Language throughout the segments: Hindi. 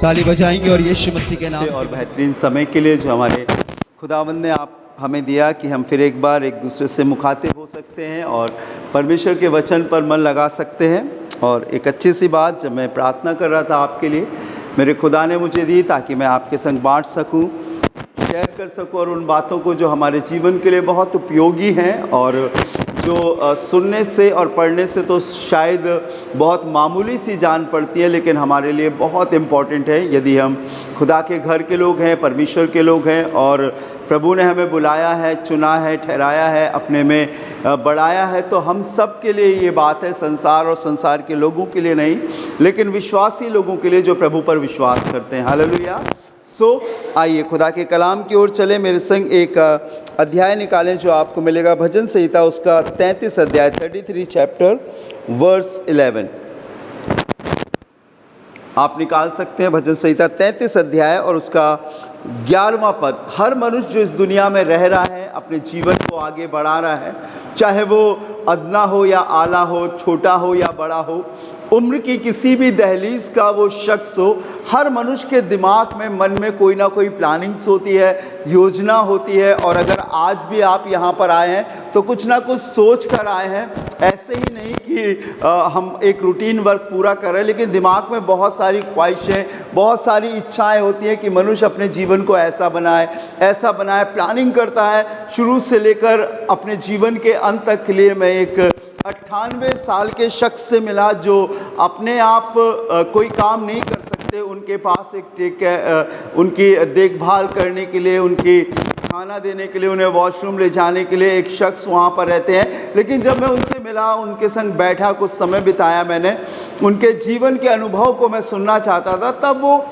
ताली बजाएंगे और यीशु मसीह के नाम और बेहतरीन समय के लिए जो हमारे खुदावंद ने आप हमें दिया कि हम फिर एक बार एक दूसरे से मुखातिब हो सकते हैं और परमेश्वर के वचन पर मन लगा सकते हैं। और एक अच्छी सी बात जब मैं प्रार्थना कर रहा था आपके लिए, मेरे खुदा ने मुझे दी ताकि मैं आपके संग बांट सकूं, शेयर कर सकूं, और उन बातों को जो हमारे जीवन के लिए बहुत उपयोगी हैं और जो सुनने से और पढ़ने से तो शायद बहुत मामूली सी जान पड़ती है, लेकिन हमारे लिए बहुत इम्पॉर्टेंट है। यदि हम खुदा के घर के लोग हैं, परमेश्वर के लोग हैं और प्रभु ने हमें बुलाया है, चुना है, ठहराया है, अपने में बढ़ाया है, तो हम सब के लिए ये बात है, संसार और संसार के लोगों के लिए नहीं, लेकिन विश्वासी लोगों के लिए जो प्रभु पर विश्वास करते हैं। हालेलुया। आइए खुदा के कलाम की ओर चले। मेरे संग एक अध्याय निकालें जो आपको मिलेगा भजन संहिता उसका 33 अध्याय, 33 चैप्टर वर्स 11। आप निकाल सकते हैं भजन संहिता 33 अध्याय और उसका 11वां पद। हर मनुष्य जो इस दुनिया में रह रहा है, अपने जीवन को आगे बढ़ा रहा है, चाहे वो अदना हो या आला हो, छोटा हो या बड़ा हो, उम्र की किसी भी दहलीज का वो शख्स हो, हर मनुष्य के दिमाग में, मन में कोई ना कोई प्लानिंग्स होती है, योजना होती है। और अगर आज भी आप यहाँ पर आए हैं तो कुछ ना कुछ सोच कर आए हैं, ऐसे ही नहीं कि हम एक रूटीन वर्क पूरा कर रहे हैं, लेकिन दिमाग में बहुत सारी ख्वाहिशें, बहुत सारी इच्छाएं होती हैं कि मनुष्य अपने जीवन को ऐसा बनाए, ऐसा बनाए, प्लानिंग करता है शुरू से लेकर अपने जीवन के अंत तक के लिए। मैं एक 98 साल के शख्स से मिला जो अपने आप कोई काम नहीं कर सकते, उनके पास एक उनकी देखभाल करने के लिए, उनकी खाना देने के लिए, उन्हें वॉशरूम ले जाने के लिए एक शख्स वहाँ पर रहते हैं। लेकिन जब मैं उनसे मिला, उनके संग बैठा, कुछ समय बिताया, मैंने उनके जीवन के अनुभव को मैं सुनना चाहता था, तब वो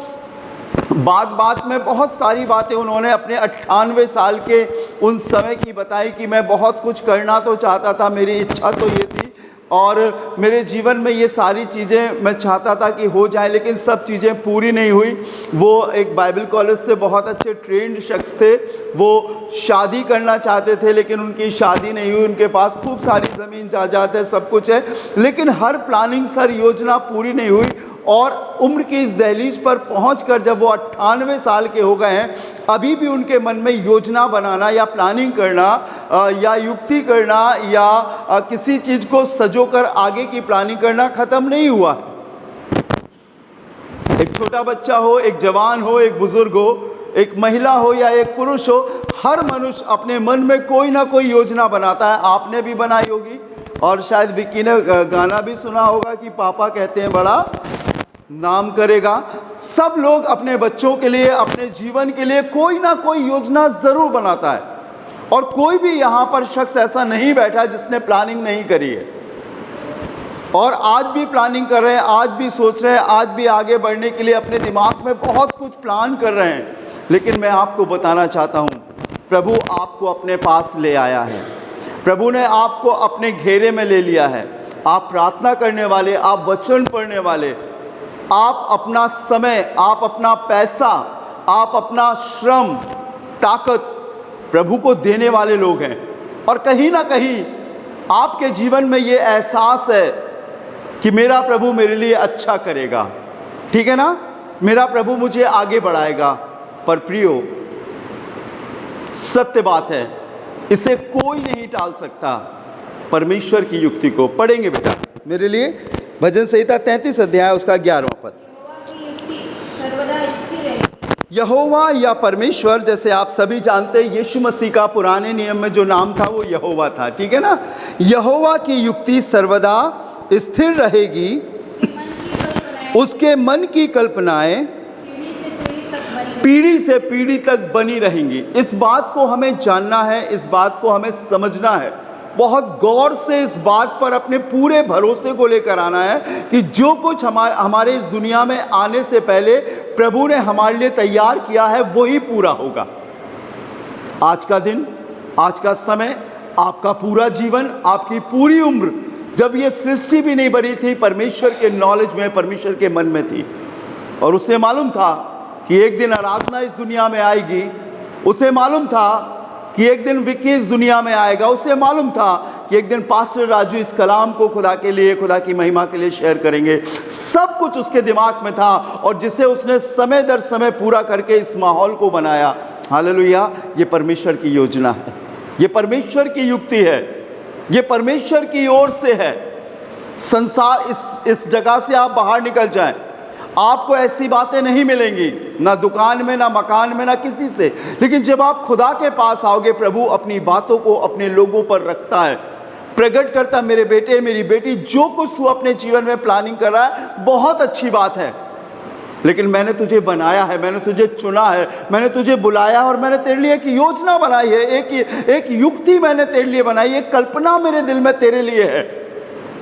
बात में बहुत सारी बातें उन्होंने अपने 98 साल के उन समय की बताई कि मैं बहुत कुछ करना तो चाहता था, मेरी इच्छा तो ये थी और मेरे जीवन में ये सारी चीज़ें मैं चाहता था कि हो जाए, लेकिन सब चीज़ें पूरी नहीं हुई। वो एक बाइबल कॉलेज से बहुत अच्छे ट्रेंड शख्स थे, वो शादी करना चाहते थे लेकिन उनकी शादी नहीं हुई। उनके पास खूब सारी ज़मीन जायदाद है, सब कुछ है, लेकिन हर प्लानिंग, हर योजना पूरी नहीं हुई। और उम्र की इस दहलीज पर पहुंचकर जब वो 98 साल के हो गए हैं, अभी भी उनके मन में योजना बनाना या प्लानिंग करना या युक्ति करना या किसी चीज़ को सजोकर आगे की प्लानिंग करना ख़त्म नहीं हुआ है। एक छोटा बच्चा हो, एक जवान हो, एक बुज़ुर्ग हो, एक महिला हो या एक पुरुष हो, हर मनुष्य अपने मन में कोई ना कोई योजना बनाता है। आपने भी बनाई होगी और शायद विक्की ने गाना भी सुना होगा कि पापा कहते हैं बड़ा नाम करेगा। सब लोग अपने बच्चों के लिए, अपने जीवन के लिए कोई ना कोई योजना ज़रूर बनाता है और कोई भी यहाँ पर शख्स ऐसा नहीं बैठा जिसने प्लानिंग नहीं करी है। और आज भी प्लानिंग कर रहे हैं, आज भी सोच रहे हैं, आज भी आगे बढ़ने के लिए अपने दिमाग में बहुत कुछ प्लान कर रहे हैं। लेकिन मैं आपको बताना चाहता हूँ, प्रभु आपको अपने पास ले आया है, प्रभु ने आपको अपने घेरे में ले लिया है। आप प्रार्थना करने वाले, आप वचन पढ़ने वाले, आप अपना समय, आप अपना पैसा, आप अपना श्रम, ताकत प्रभु को देने वाले लोग हैं। और कहीं ना कहीं आपके जीवन में ये एहसास है कि मेरा प्रभु मेरे लिए अच्छा करेगा, ठीक है ना, मेरा प्रभु मुझे आगे बढ़ाएगा। पर प्रियो, सत्य बात है, इसे कोई नहीं टाल सकता परमेश्वर की युक्ति को। पढ़ेंगे बेटा मेरे लिए भजन संहिता 33 अध्याय उसका 11वां पद। यहोवा या परमेश्वर, जैसे आप सभी जानते हैं, यीशु मसीह का पुराने नियम में जो नाम था वो यहोवा था, ठीक है ना। यहोवा की युक्ति सर्वदा स्थिर रहेगी, उसके मन की कल्पनाएं पीढ़ी से पीढ़ी तक बनी रहेंगी। इस बात को हमें जानना है, इस बात को हमें समझना है, बहुत गौर से इस बात पर अपने पूरे भरोसे को लेकर आना है कि जो कुछ हमारे इस दुनिया में आने से पहले प्रभु ने हमारे लिए तैयार किया है वही पूरा होगा। आज का दिन, आज का समय, आपका पूरा जीवन, आपकी पूरी उम्र, जब ये सृष्टि भी नहीं बनी थी, परमेश्वर के नॉलेज में, परमेश्वर के मन में थी। और उसे मालूम था कि एक दिन आराधना इस दुनिया में आएगी, उसे मालूम था कि एक दिन विक्की इस दुनिया में आएगा, उसे मालूम था कि एक दिन पास्टर राजू इस कलाम को खुदा के लिए, खुदा की महिमा के लिए शेयर करेंगे। सब कुछ उसके दिमाग में था और जिसे उसने समय दर समय पूरा करके इस माहौल को बनाया। हालेलुया। ये परमेश्वर की योजना है, ये परमेश्वर की युक्ति है, ये परमेश्वर की ओर से है। संसार इस जगह से आप बाहर निकल जाएं, आपको ऐसी बातें नहीं मिलेंगी, ना दुकान में, ना मकान में, ना किसी से। लेकिन जब आप खुदा के पास आओगे, प्रभु अपनी बातों को अपने लोगों पर रखता है, प्रकट करता, मेरे बेटे मेरी बेटी, जो कुछ तू अपने जीवन में प्लानिंग कर रहा है बहुत अच्छी बात है, लेकिन मैंने तुझे बनाया है, मैंने तुझे चुना है, मैंने तुझे बुलाया और मैंने तेरे लिए एक योजना बनाई है, एक युक्ति मैंने तेरे लिए बनाई, एक कल्पना मेरे दिल में तेरे लिए है।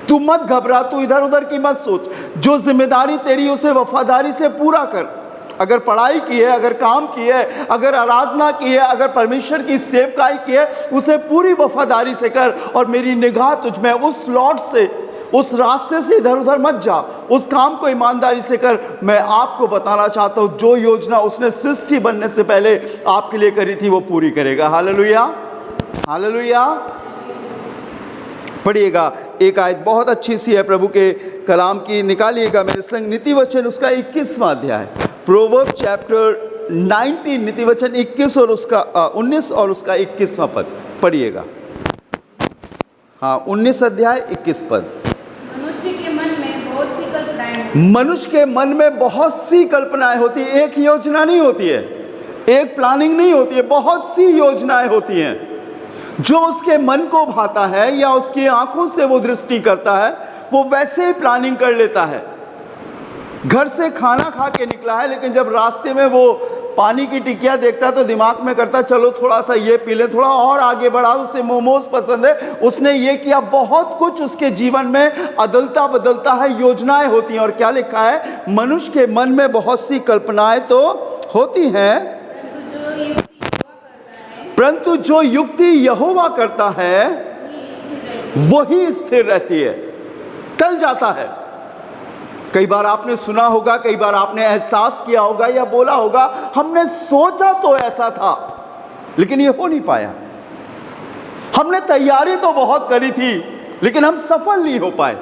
तू मत घबरा, तू इधर उधर की मत सोच, जो जिम्मेदारी तेरी उसे वफादारी से पूरा कर। अगर पढ़ाई की है, अगर काम की है, अगर आराधना की है, अगर परमेश्वर की सेवकाई की है, उसे पूरी वफादारी से कर और मेरी निगाह तुझ में, उस लॉट से, उस रास्ते से इधर उधर मत जा, उस काम को ईमानदारी से कर। मैं आपको बताना चाहता हूँ, जो योजना उसने सृष्टि बनने से पहले आपके लिए करी थी वो पूरी करेगा। Hallelujah, hallelujah. पढ़िएगा, एक आयत बहुत अच्छी सी है प्रभु के कलाम की, निकालिएगा मेरे संग, नीति वचन उसका 21वां अध्याय, प्रोवर्ब चैप्टर 19, नीति वचन 21 और उसका 19 और उसका 21वां पद पढ़िएगा। हाँ, 19 अध्याय 21 पद। मनुष्य के मन में बहुत सी कल्पनाएं, मनुष्य के मन में बहुत सी कल्पनाएं होती है। एक योजना नहीं होती है, एक प्लानिंग नहीं होती है, बहुत सी योजनाएं होती हैं। जो उसके मन को भाता है या उसकी आंखों से वो दृष्टि करता है, वो वैसे ही प्लानिंग कर लेता है। घर से खाना खा के निकला है, लेकिन जब रास्ते में वो पानी की टिकिया देखता है तो दिमाग में करता, चलो थोड़ा सा ये पी ले, थोड़ा और आगे बढ़ा, उसे मोमोज पसंद है, उसने ये किया। बहुत कुछ उसके जीवन में अदलता बदलता है, योजनाएं होती हैं। और क्या लिखा है, मनुष्य के मन में बहुत सी कल्पनाएं तो होती हैं, परंतु जो युक्ति यहोवा करता है वही स्थिर रहती है, टल जाता है। कई बार आपने सुना होगा, कई बार आपने एहसास किया होगा या बोला होगा, हमने सोचा तो ऐसा था लेकिन ये हो नहीं पाया। हमने तैयारी तो बहुत करी थी लेकिन हम सफल नहीं हो पाए।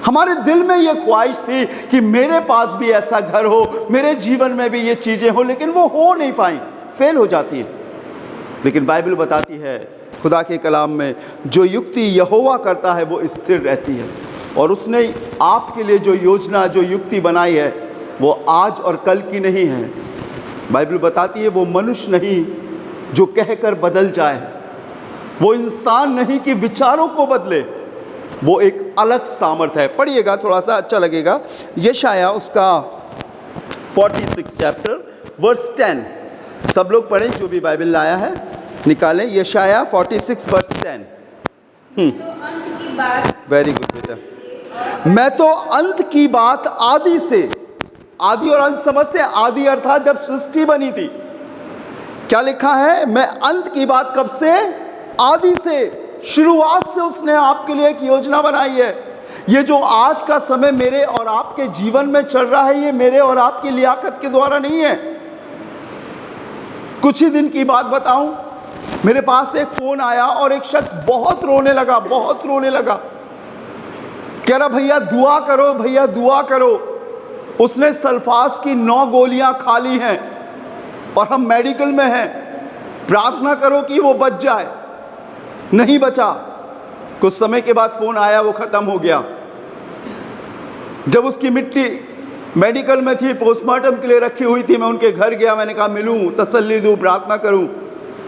हमारे दिल में ये ख्वाहिश थी कि मेरे पास भी ऐसा घर हो, मेरे जीवन में भी ये चीजें हो, लेकिन वो हो नहीं पाई, फेल हो जाती है। लेकिन बाइबल बताती है, खुदा के कलाम में, जो युक्ति यहोवा करता है वो स्थिर रहती है। और उसने आपके लिए जो योजना, जो युक्ति बनाई है, वो आज और कल की नहीं है। बाइबल बताती है, वो मनुष्य नहीं जो कहकर बदल जाए, वो इंसान नहीं कि विचारों को बदले, वो एक अलग सामर्थ है। पढ़िएगा, थोड़ा सा अच्छा लगेगा। यशाया उसका 46 चैप्टर वर्स 10, सब लोग पढ़ें, जो भी बाइबल लाया है निकालें। यशाया 46 वर्स 10। वेरी गुड बेटा। मैं तो अंत की बात आदि से, आदि और अंत समझते हैं, आदि अर्थात जब सृष्टि बनी थी। क्या लिखा है, मैं अंत की बात कब से, आदि से, शुरुआत से उसने आपके लिए एक योजना बनाई है। ये जो आज का समय मेरे और आपके जीवन में चल रहा है, ये मेरे और आपकी लियाकत के द्वारा नहीं है। कुछ ही दिन की बात बताऊं, मेरे पास एक फोन आया और एक शख्स बहुत रोने लगा, बहुत रोने लगा। कह रहा, भैया दुआ करो, भैया दुआ करो, उसने सल्फास की 9 गोलियां खा ली हैं और हम मेडिकल में हैं, प्रार्थना करो कि वो बच जाए। नहीं बचा। कुछ समय के बाद फोन आया, वो खत्म हो गया। जब उसकी मिट्टी मेडिकल में थी, पोस्टमार्टम के लिए रखी हुई थी, मैं उनके घर गया, मैंने कहा मिलूं, तसल्ली दूं, प्रार्थना करूं।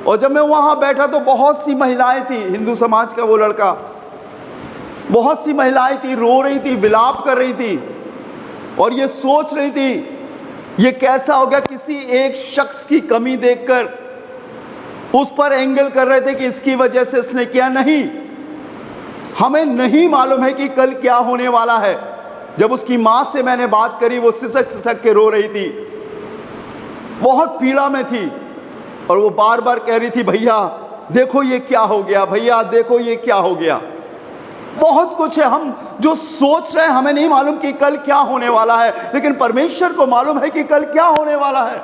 और जब मैं वहां बैठा तो बहुत सी महिलाएं थी, हिंदू समाज का वो लड़का, बहुत सी महिलाएं थी, रो रही थी, विलाप कर रही थी और ये सोच रही थी ये कैसा हो गया। किसी एक शख्स की कमी देखकर उस पर एंगल कर रहे थे कि इसकी वजह से इसने किया। नहीं, हमें नहीं मालूम है कि कल क्या होने वाला है। जब उसकी माँ से मैंने बात करी, वो सिसक सिसक के रो रही थी, बहुत पीड़ा में थी और वो बार बार कह रही थी, भैया देखो ये क्या हो गया, भैया देखो ये क्या हो गया। बहुत कुछ है, हम जो सोच रहे हैं हमें नहीं मालूम कि कल क्या होने वाला है, लेकिन परमेश्वर को मालूम है कि कल क्या होने वाला है।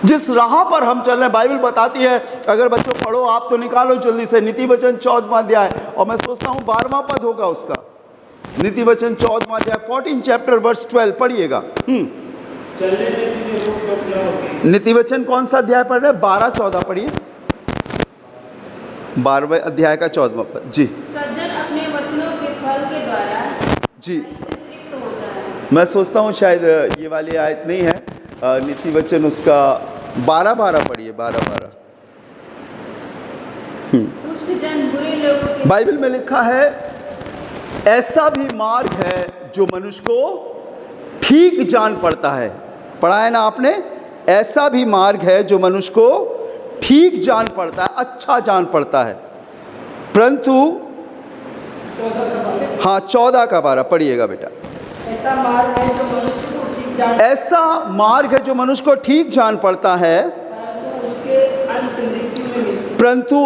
जिस राह पर हम चल रहे हैं, बाइबल बताती है, अगर बच्चों पढ़ो आप तो निकालो जल्दी से, नीति वचन 14वां अध्याय, और मैं सोचता हूँ 12वां पद होगा उसका। नीति वचन 14वां अध्याय 14 चैप्टर वर्स 12 पढ़िएगा। नीति वचन कौन सा अध्याय पढ़ रहे हैं? 12-14 पढ़िए, 12वें अध्याय का 14वां पद जी। सज्जन अपने वचनों के फल के द्वारा जी तृप्त होता है। मैं सोचता हूँ शायद ये वाली आयत नहीं है, नीति वचन उसका 12-12 पढ़िए, 12-12। दुष्ट जन बुरे लोगों के बाइबल में लिखा है, ऐसा भी मार्ग है जो मनुष्य को ठीक जान पड़ता है। पढ़ा है ना आपने? ऐसा भी मार्ग है जो मनुष्य को ठीक जान पड़ता है, अच्छा जान पड़ता है, परंतु हाँ 14 का 12 पढ़िएगा बेटा। ऐसा मार्ग है जो मनुष्य को ठीक जान, ऐसा मार्ग है जो मनुष्य को ठीक जान पड़ता है, परंतु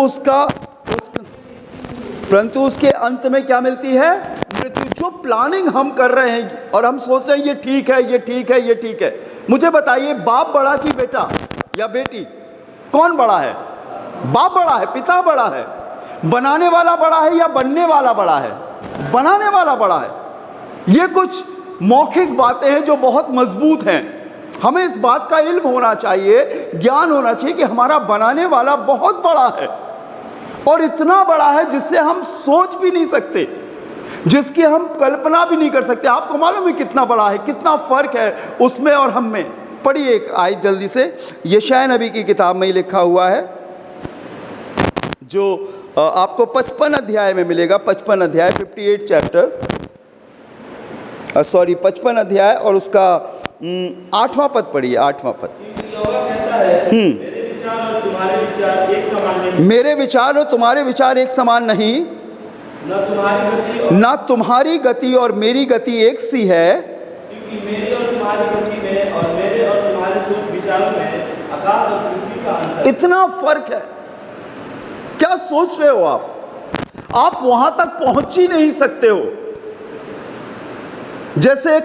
उसके अंत में क्या मिलती है? मृत्यु। जो प्लानिंग हम कर रहे हैं और हम सोच रहे हैं ये ठीक है, ये ठीक है, ये ठीक है, मुझे बताइए बाप बड़ा कि बेटा या बेटी, कौन बड़ा है? बाप बड़ा है, पिता बड़ा है। बनाने वाला बड़ा है या बनने वाला बड़ा है? बनाने वाला बड़ा है। ये कुछ मौखिक बातें हैं जो बहुत मजबूत हैं। हमें इस बात का इल्म होना चाहिए, ज्ञान होना चाहिए कि हमारा बनाने वाला बहुत बड़ा है, और इतना बड़ा है जिससे हम सोच भी नहीं सकते, जिसकी हम कल्पना भी नहीं कर सकते। आपको मालूम है कितना बड़ा है, कितना फर्क है उसमें और हम में। पढ़िए एक आयत जल्दी से, यशायाह नबी की किताब में ही लिखा हुआ है, जो आपको 55 अध्याय में मिलेगा। 55 अध्याय 58 चैप्टर, 55 अध्याय और उसका 8वां पद पढ़िए, 8वां पद। मेरे विचार और तुम्हारे विचार एक समान नहीं, ना तुम्हारी गति और मेरी गति एक सी है, क्योंकि मेरी और तुम्हारी गति में और मेरे और तुम्हारे सोच विचारों में आकाश और पृथ्वी का अंतर। इतना फर्क है। क्या सोच रहे हो आप वहां तक पहुंच ही नहीं सकते हो। जैसे एक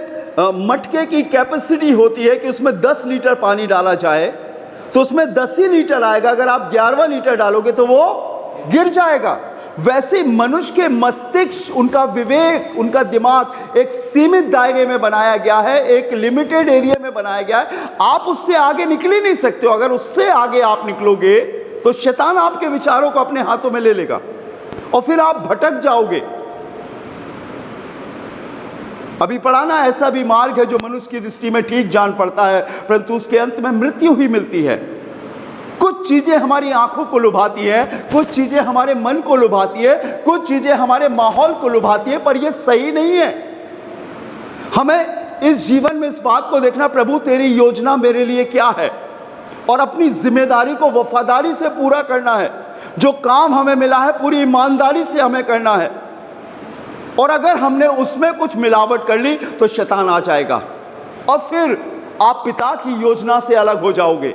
मटके की कैपेसिटी होती है कि उसमें 10 लीटर पानी डाला जाए तो उसमें 10 ही लीटर आएगा, अगर आप 11वां लीटर डालोगे तो वो गिर जाएगा। वैसे मनुष्य के मस्तिष्क, उनका विवेक, उनका दिमाग एक सीमित दायरे में बनाया गया है, एक लिमिटेड एरिया में बनाया गया है। आप उससे आगे निकल ही नहीं सकते हो। अगर उससे आगे आप निकलोगे तो शैतान आपके विचारों को अपने हाथों में ले लेगा और फिर आप भटक जाओगे। अभी पढ़ाना, ऐसा भी मार्ग है जो मनुष्य की दृष्टि में ठीक जान पड़ता है, परंतु उसके अंत में मृत्यु ही मिलती है। कुछ चीजें हमारी आंखों को लुभाती है, कुछ चीजें हमारे मन को लुभाती है, कुछ चीजें हमारे माहौल को लुभाती है, पर यह सही नहीं है। हमें इस जीवन में इस बात को देखना, प्रभु तेरी योजना मेरे लिए क्या है, और अपनी जिम्मेदारी को वफादारी से पूरा करना है। जो काम हमें मिला है पूरी ईमानदारी से हमें करना है, और अगर हमने उसमें कुछ मिलावट कर ली तो शैतान आ जाएगा और फिर आप पिता की योजना से अलग हो जाओगे,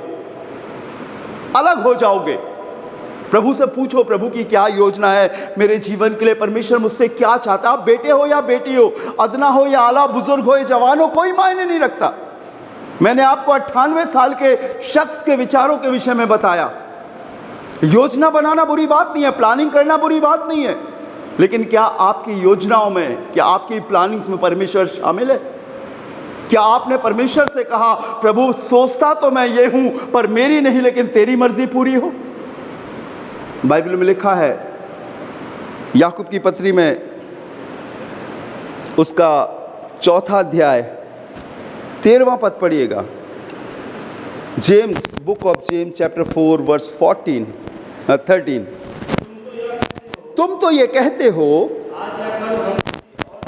अलग हो जाओगे। प्रभु से पूछो, प्रभु की क्या योजना है मेरे जीवन के लिए, परमेश्वर मुझसे क्या चाहता है। आप बेटे हो या बेटी हो, अदना हो या आला, बुजुर्ग हो या जवान हो, कोई मायने नहीं रखता। मैंने आपको 98 साल के शख्स के विचारों के विषय में बताया। योजना बनाना बुरी बात नहीं है, प्लानिंग करना बुरी बात नहीं है, लेकिन क्या आपकी योजनाओं में, क्या आपकी प्लानिंग्स में परमेश्वर शामिल है? क्या आपने परमेश्वर से कहा, प्रभु सोचता तो मैं ये हूं पर मेरी नहीं लेकिन तेरी मर्जी पूरी हो? बाइबल में लिखा है, याकूब की पत्री में उसका 4 अध्याय 13वां पद पढ़िएगा। James, book of James chapter 4 verse 13। तुम तो ये कहते हो,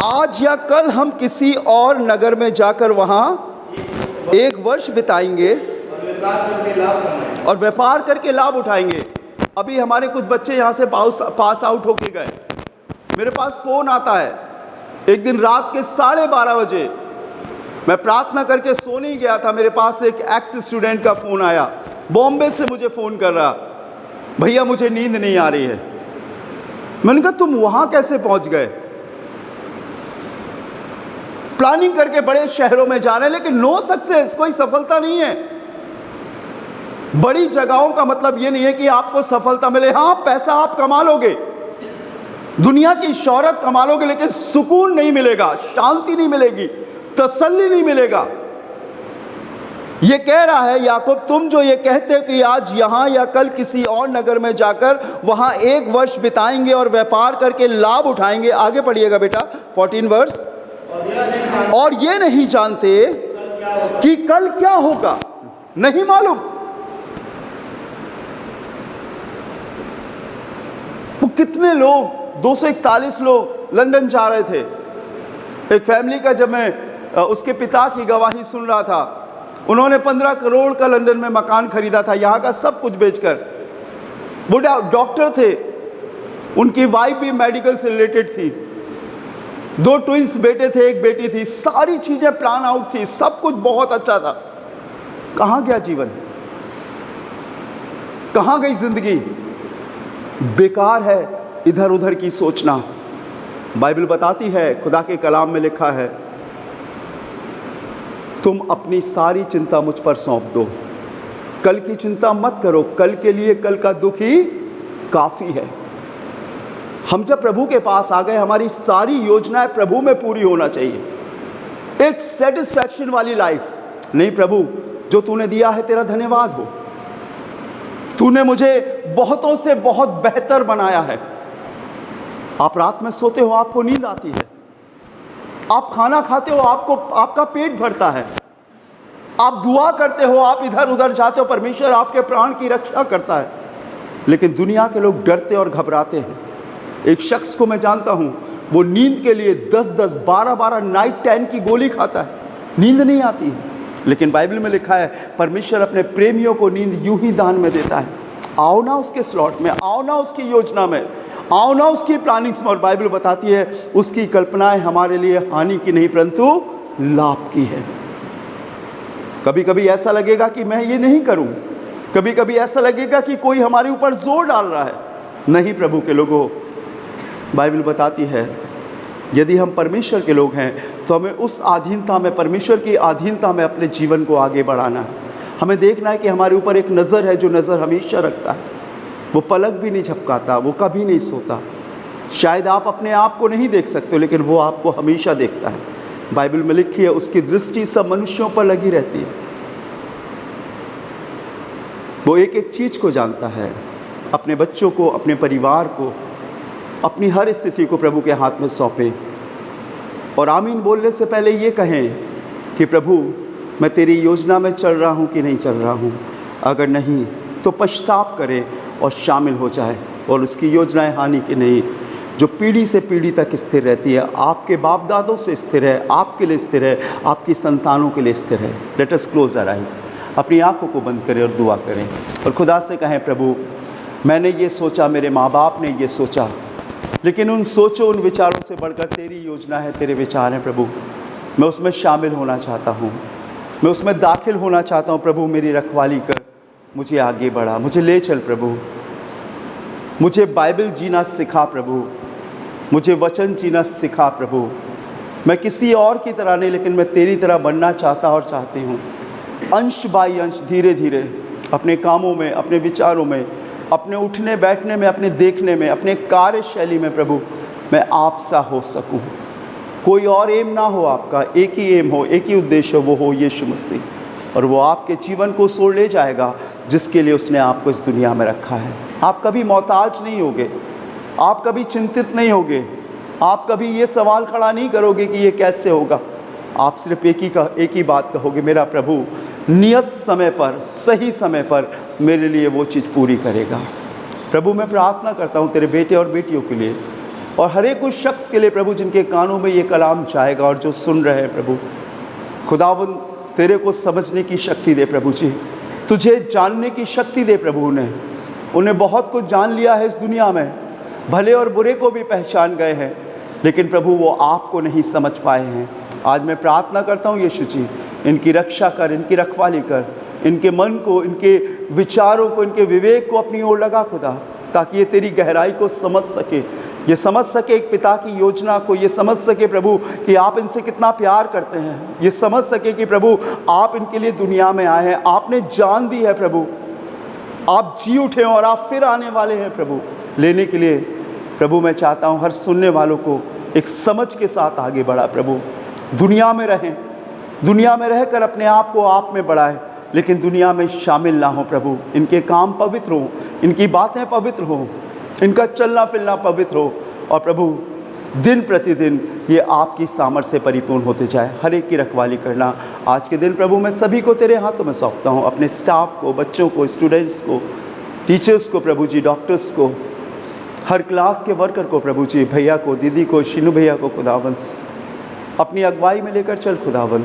आज या कल हम किसी और नगर में जाकर वहां 1 वर्ष बिताएंगे और व्यापार करके लाभ उठाएंगे। अभी हमारे कुछ बच्चे यहाँ से पास आउट होके गए। मेरे पास फ़ोन आता है, एक दिन रात के 12:30 बजे, मैं प्रार्थना करके सोने ही गया था, मेरे पास एक एक्स स्टूडेंट का फ़ोन आया, बॉम्बे से मुझे फ़ोन कर रहा, भैया मुझे नींद नहीं आ रही है। मैंने कहा तुम वहाँ कैसे पहुँच गए? प्लानिंग करके बड़े शहरों में जा रहे हैं लेकिन नो सक्सेस, कोई सफलता नहीं है। बड़ी जगहों का मतलब ये नहीं है कि आपको सफलता मिले। हाँ, पैसा आप कमा लोगे, दुनिया की शोहरत कमा लोगे, लेकिन सुकून नहीं मिलेगा, शांति नहीं मिलेगी, तसल्ली नहीं मिलेगा। ये कह रहा है याकूब, तुम जो ये कहते हो कि आज यहाँ या कल किसी और नगर में जाकर वहाँ 1 वर्ष बिताएंगे और व्यापार करके लाभ उठाएंगे। आगे पढ़िएगा बेटा, 14 वर्ष। और ये नहीं जानते कि कल क्या होगा, नहीं मालूम। वो कितने लोग, 241 लोग लंदन जा रहे थे। एक फैमिली का, जब मैं उसके पिता की गवाही सुन रहा था, उन्होंने 15 करोड़ का लंदन में मकान खरीदा था, यहाँ का सब कुछ बेचकर। वो डॉक्टर थे, उनकी वाइफ भी मेडिकल से रिलेटेड थी, 2 ट्विंस बेटे थे, 1 बेटी थी, सारी चीज़ें प्लान आउट थी, सब कुछ बहुत अच्छा था। कहाँ गया जीवन, कहाँ गई जिंदगी? बेकार है इधर उधर की सोचना। बाइबल बताती है, खुदा के कलाम में लिखा है, तुम अपनी सारी चिंता मुझ पर सौंप दो, कल की चिंता मत करो, कल के लिए कल का दुख ही काफ़ी है। हम जब प्रभु के पास आ गए, हमारी सारी योजनाएं प्रभु में पूरी होना चाहिए, एक सेटिस्फैक्शन वाली लाइफ। नहीं प्रभु, जो तूने दिया है तेरा धन्यवाद हो, तूने मुझे बहुतों से बहुत बेहतर बनाया है। आप रात में सोते हो, आपको नींद आती है, आप खाना खाते हो, आपका पेट भरता है, आप दुआ करते हो, आप इधर उधर जाते हो, परमेश्वर आपके प्राण की रक्षा करता है। लेकिन दुनिया के लोग डरते और घबराते हैं। एक शख्स को मैं जानता हूं, वो नींद के लिए 10-10, 12-12 नाइट 10 की गोली खाता है, नींद नहीं आती है। लेकिन बाइबल में लिखा है, परमेश्वर अपने प्रेमियों को नींद यूं ही दान में देता है। आओ ना उसके स्लॉट में, आओ ना उसकी योजना में, आओ ना उसकी प्लानिंग्स में। और बाइबल बताती है, उसकी कल्पनाएं हमारे लिए हानि की नहीं परंतु लाभ की है। कभी कभी ऐसा लगेगा कि मैं ये नहीं करूं, कभी कभी ऐसा लगेगा कि कोई हमारे ऊपर जोर डाल रहा है। नहीं प्रभु के लोगों, बाइबल बताती है, यदि हम परमेश्वर के लोग हैं तो हमें उस अधीनता में, परमेश्वर की अधीनता में अपने जीवन को आगे बढ़ाना है। हमें देखना है कि हमारे ऊपर एक नज़र है जो नज़र हमेशा रखता है, वो पलक भी नहीं झपकाता, वो कभी नहीं सोता। शायद आप अपने आप को नहीं देख सकते, लेकिन वो आपको हमेशा देखता है। बाइबल में लिखी है, उसकी दृष्टि सब मनुष्यों पर लगी रहती है। वो एक एक चीज़ को जानता है, अपने बच्चों को, अपने परिवार को, अपनी हर स्थिति को प्रभु के हाथ में सौंपें। और आमीन बोलने से पहले ये कहें कि प्रभु, मैं तेरी योजना में चल रहा हूँ कि नहीं चल रहा हूँ। अगर नहीं तो पश्चाताप करे और शामिल हो जाए। और उसकी योजनाएं हानि की नहीं, जो पीढ़ी से पीढ़ी तक स्थिर रहती है, आपके बाप दादों से स्थिर है, आपके लिए स्थिर है, आपकी संतानों के लिए स्थिर है। Let us close our eyes, अपनी आंखों को बंद करें और दुआ करें और खुदा से कहें, प्रभु मैंने ये सोचा, मेरे माँ बाप ने ये सोचा, लेकिन उन सोचो, उन विचारों से बढ़कर तेरी योजना है, तेरे विचार हैं प्रभु। मैं उसमें शामिल होना चाहता हूँ, मैं उसमें दाखिल होना चाहता हूँ। प्रभु मेरी रखवाली कर, मुझे आगे बढ़ा, मुझे ले चल प्रभु, मुझे बाइबल जीना सिखा प्रभु, मुझे वचन जीना सिखा प्रभु। मैं किसी और की तरह नहीं, लेकिन मैं तेरी तरह बनना चाहता और चाहती हूँ। अंश बाई अंश, धीरे धीरे अपने कामों में, अपने विचारों में, अपने उठने बैठने में, अपने देखने में, अपने कार्यशैली में प्रभु मैं आप सा हो सकूं। कोई और एम ना हो आपका, एक ही एम हो, एक ही उद्देश्य हो, वो हो यीशु मसीह। और वो आपके जीवन को सोड़ ले जाएगा जिसके लिए उसने आपको इस दुनिया में रखा है। आप कभी मोहताज नहीं होगे, आप कभी चिंतित नहीं होगे, आप कभी ये सवाल खड़ा नहीं करोगे कि ये कैसे होगा। आप सिर्फ एक ही बात कहोगे, मेरा प्रभु नियत समय पर, सही समय पर मेरे लिए वो चीज़ पूरी करेगा। प्रभु मैं प्रार्थना करता हूँ तेरे बेटे और बेटियों के लिए और हर एक उस शख्स के लिए प्रभु जिनके कानों में ये कलाम जाएगा और जो सुन रहे हैं प्रभु। खुदावंद तेरे को समझने की शक्ति दे प्रभु जी, तुझे जानने की शक्ति दे प्रभु। उन्हें बहुत कुछ जान लिया है इस दुनिया में, भले और बुरे को भी पहचान गए हैं, लेकिन प्रभु वो आपको नहीं समझ पाए हैं। आज मैं प्रार्थना करता हूँ यीशु जी, इनकी रक्षा कर, इनकी रखवाली कर, इनके मन को, इनके विचारों को, इनके विवेक को अपनी ओर लगा खुदा, ताकि ये तेरी गहराई को समझ सके, ये समझ सके एक पिता की योजना को, ये समझ सके प्रभु कि आप इनसे कितना प्यार करते हैं, ये समझ सके कि प्रभु आप इनके लिए दुनिया में आए हैं, आपने जान दी है प्रभु, आप जी उठे और आप फिर आने वाले हैं प्रभु लेने के लिए। प्रभु मैं चाहता हूँ हर सुनने वालों को एक समझ के साथ आगे बढ़ा प्रभु। दुनिया में रहें, दुनिया में रहकर अपने आप को आप में बढ़ाएं, लेकिन दुनिया में शामिल ना हो प्रभु। इनके काम पवित्र हो, इनकी बातें पवित्र हो, इनका चलना फिरना पवित्र हो, और प्रभु दिन प्रतिदिन ये आपकी सामर्थ्य से परिपूर्ण होते जाए। हर एक की रखवाली करना आज के दिन प्रभु। मैं सभी को तेरे हाथों में सौंपता हूँ, अपने स्टाफ को, बच्चों को, स्टूडेंट्स को, टीचर्स को प्रभु जी, डॉक्टर्स को, हर क्लास के वर्कर को प्रभु जी, भैया को, दीदी को, शिनू भैया को खुदावन अपनी अगुवाई में लेकर चल खुदावन।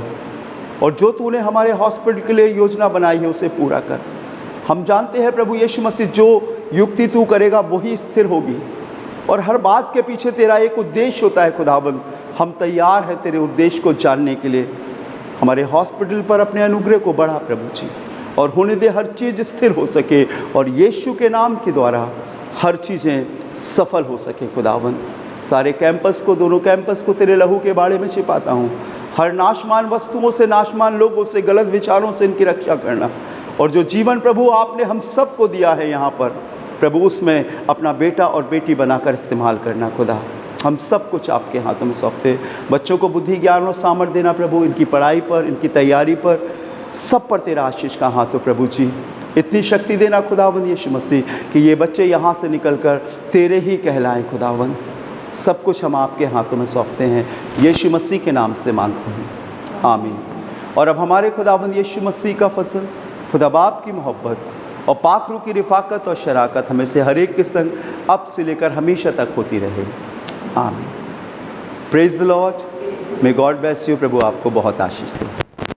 और जो तूने हमारे हॉस्पिटल के लिए योजना बनाई है उसे पूरा कर। हम जानते हैं प्रभु यीशु मसीह जो युक्ति तू करेगा वही स्थिर होगी, और हर बात के पीछे तेरा एक उद्देश्य होता है खुदावन। हम तैयार हैं तेरे उद्देश्य को जानने के लिए। हमारे हॉस्पिटल पर अपने अनुग्रह को बढ़ा प्रभु जी, और होने दे हर चीज़ स्थिर हो सके, और यीशु के नाम के द्वारा हर चीज़ें सफल हो सके खुदावन। सारे कैंपस को, दोनों कैंपस को तेरे लहू के बाड़े में छिपाता हूँ। हर नाशमान वस्तुओं से, नाशमान लोगों से, गलत विचारों से इनकी रक्षा करना, और जो जीवन प्रभु आपने हम सबको दिया है यहाँ पर प्रभु, उसमें अपना बेटा और बेटी बनाकर इस्तेमाल करना खुदा। हम सब कुछ आपके हाथों में सौंपते। बच्चों को बुद्धि, ज्ञान और सामर्थ्य देना प्रभु, इनकी पढ़ाई पर, इनकी तैयारी पर, सब पर तेरा आशीष का हाथ हो प्रभु जी। इतनी शक्ति देना खुदावन यीशु मसीह कि ये बच्चे यहाँ से निकलकर तेरे ही कहलाएं खुदावन। सब कुछ हम आपके हाथों में सौंपते हैं, यीशु मसीह के नाम से मांगते हैं, आमीन। और अब हमारे खुदावन यीशु मसीह का फजल, खुदा बाप की मोहब्बत और पाक रूह की रिफाकत और शराकत हमें से हर एक के संग अब से लेकर हमेशा तक होती रहे, आमीन। Praise the lord, may God bless you. प्रभु आपको बहुत आशीष दे।